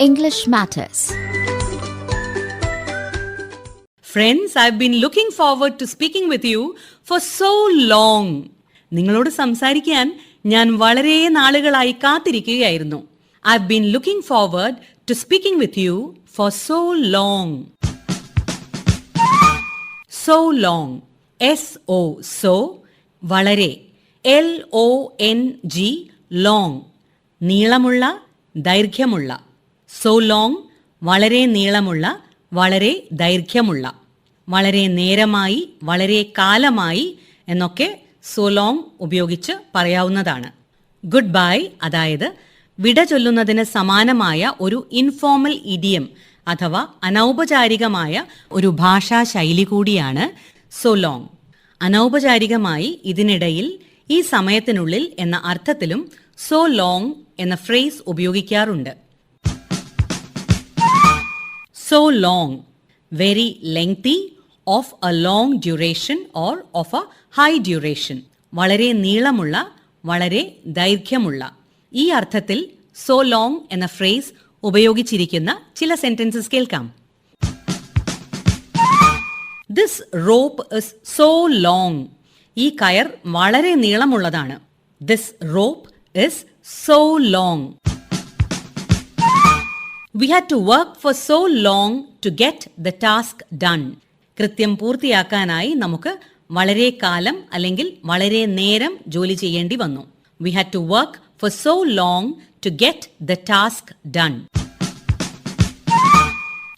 English Matters. Friends, I've been looking forward to speaking with you for so long. നിങ്ങളോട് സംസാരിക്കാൻ ഞാൻ വളരെ നാളുകളായി കാത്തിരിക്കുകയായിരുന്നു. I've been looking forward to speaking with you for so long. So long. S-O, so, വളരെ. L-O-N-G, long. നീളമുള്ള, ദൈർഘ്യമുള്ള. So long, വളരെ നീളമുള്ള, വളരെ ദൈർഘ്യമുള്ള. വളരെ നേരമായി, വളരെ കാലമായി എന്നൊക്കെ so long ഉപയോഗിച്ച് പറയാവുന്നതാണ്. ഗുഡ് ബൈ, അതായത് വിട ചൊല്ലുന്നതിന് സമാനമായ ഒരു ഇൻഫോർമൽ ഇഡിയം അഥവാ അനൗപചാരികമായ ഒരു ഭാഷാ ശൈലി കൂടിയാണ് so long. അനൗപചാരികമായി ഇതിനിടയിൽ ഈ സമയത്തിനുള്ളിൽ എന്ന അർത്ഥത്തിലും so long എന്ന ഫ്രേസ് ഉപയോഗിക്കാറുണ്ട്. So long, very lengthy, of a long duration or of a high duration. വളരെ നീളമുള്ള, വളരെ ദൈർഘ്യമുള്ള. ഈ അർത്ഥത്തിൽ so long എന്ന ഫ്രേസ് ഉപയോഗിച്ചിരിക്കുന്ന ചില സെന്റൻസസ് കേൾക്കാം. This rope is so long. ഈ കയർ വളരെ നീളമുള്ളതാണ്. This rope is so long. We had to work for so long to get the task done. കൃത്യം പൂർത്തിയാക്കാനായി നമുക്ക് വളരെ കാലം അല്ലെങ്കിൽ വളരെ നേരം ജോലി ചെയ്യേണ്ടി വന്നു. We had to work for so long to get the task done.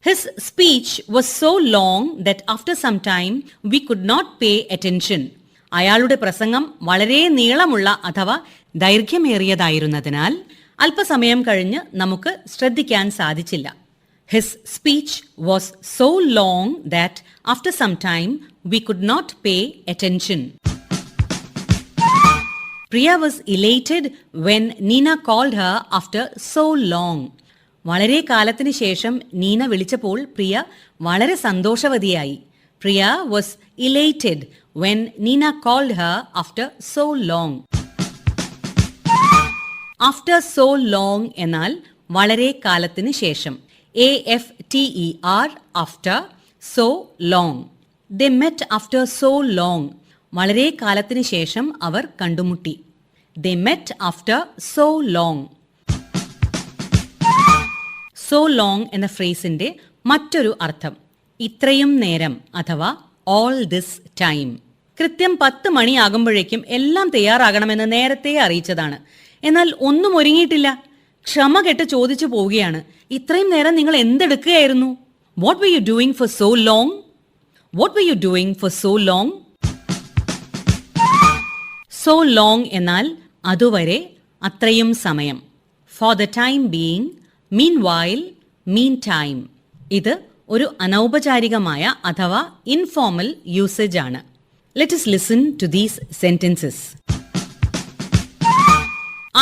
His speech was so long that after some time we could not pay attention. അയാളുടെ പ്രസംഗം വളരെ നീളമുള്ള അഥവാ ദൈർഘ്യമേറിയതായിരുന്നതിനാൽ അല്പസമയം കഴിഞ്ഞ് നമുക്ക് ശ്രദ്ധിക്കാൻ സാധിച്ചില്ല. His speech was so long that after some time we could not pay attention. Priya was elated when Nina called her after so long. വളരെ കാലത്തിന് ശേഷം നീന വിളിച്ചപ്പോൾ പ്രിയ വളരെ സന്തോഷവതിയായി. Priya was elated when Nina called her after so long. After so long എന്നാൽ വളരെ കാലത്തിന് ശേഷം. AFTER, after, so long. They met after so long. വളരെ കാലത്തിന് ശേഷം അവർ കണ്ടുമുട്ടി. They met after so long. So long എന്ന ഫ്രേസിന്റെ മറ്റൊരു അർത്ഥം ഇത്രയും നേരം അഥവാ all this time. കൃത്യം 10 മണിയാകുമ്പോഴേക്കും എല്ലാം തയ്യാറാകണമെന്ന് നേരത്തെ അറിയിച്ചതാണ്. എന്നാൽ ഒന്നും ഒരുങ്ങിയിട്ടില്ല. ക്ഷമ കെട്ട് ചോദിച്ചു പോവുകയാണ്, ഇത്രയും നേരം നിങ്ങൾ എന്തെടുക്കുകയായിരുന്നു? What were you doing for so long? What were you doing for so long? So long എന്നാൽ അതുവരെ, അത്രയും സമയം. For the time being, meanwhile, meantime. ഇത് ഒരു അനൗപചാരികമായ അഥവാ ഇൻഫോർമൽ യൂസേജ് ആണ്. Let us listen to these sentences.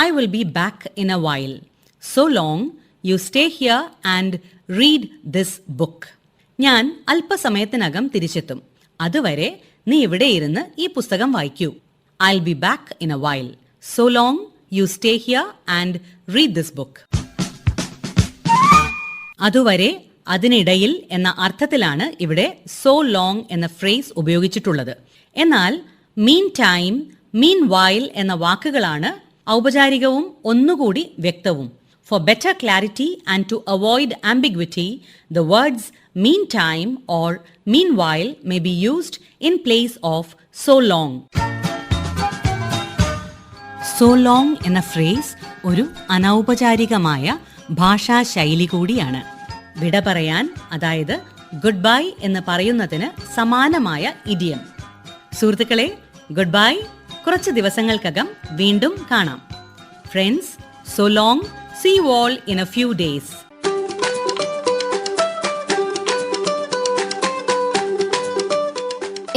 I will be back in a while. So long, you stay here and read this book. ഞാൻ അല്പസമയത്തിനകം തിരിച്ചെത്തും. അതുവരെ നീ ഇവിടെ ഇരുന്ന് ഈ പുസ്തകം വായിക്കൂ. I'll be back in a while. So long, you stay here and read this book. അതുവരെ, അതിനിടയിൽ എന്ന അർത്ഥത്തിലാണ് ഇവിടെ so long എന്ന ഫ്രേസ് ഉപയോഗിച്ചിട്ടുള്ളത്. എന്നാൽ മീൻ ടൈം, മീൻ വൈൽ എന്ന വാക്കുകളാണ് ഔപചാരികവും ഒന്നുകൂടി വ്യക്തവും. For better clarity and to avoid ambiguity, the words meantime or meanwhile may be used in place of so long. So long എന്ന ഫ്രേസ് ഒരു അനൗപചാരികമായ ഭാഷാ ശൈലി കൂടിയാണ്. വിട പറയാൻ, അതായത് ഗുഡ് ബൈ എന്ന് പറയുന്നതിന് സമാനമായ ഇഡിയം. സുഹൃത്തുക്കളെ, ഗുഡ് ബൈ. കുറച്ച് ദിവസങ്ങൾക്കകം വീണ്ടും കാണാം. Friends, so long. See you all in a few days.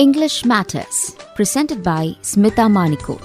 English Matters, presented by Smita Manikot.